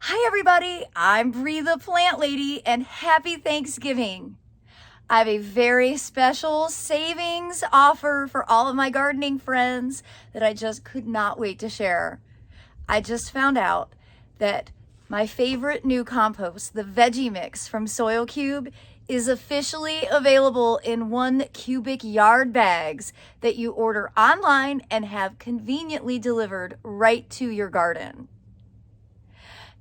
Hi everybody, I'm Bree the Plant Lady and happy Thanksgiving. I have a very special savings offer for all of my gardening friends that I just could not wait to share. I just found out that my favorite new compost, the Veggie Mix from Soil3 is officially available in 1 cubic yard bags that you order online and have conveniently delivered right to your garden.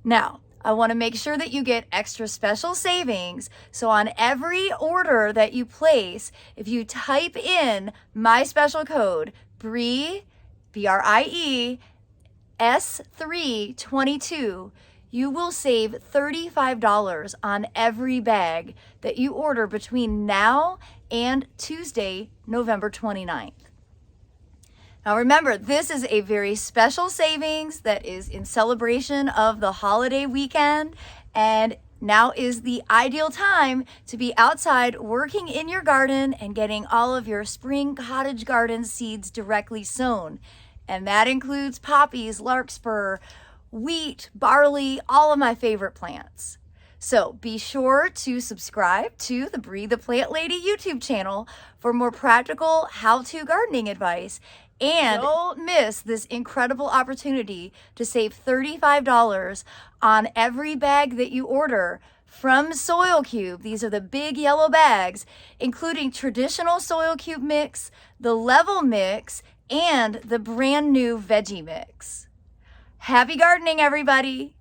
Now, I want to make sure that you get extra special savings. So on every order that you place, if you type in my special code, BRIE, B-R-I-E, S322, you will save $35 on every bag that you order between now and Tuesday, November 29th. Now remember, this is a very special savings that is in celebration of the holiday weekend, and now is the ideal time to be outside working in your garden and getting all of your spring cottage garden seeds directly sown. And that includes poppies, larkspur, wheat, barley, all of my favorite plants. So be sure to subscribe to the Bree the Plant Lady YouTube channel for more practical how-to gardening advice. And don't miss this incredible opportunity to save $35 on every bag that you order from Soil3. These are the big yellow bags, including traditional Soil3 mix, the level mix, and the brand new veggie mix. Happy gardening, everybody!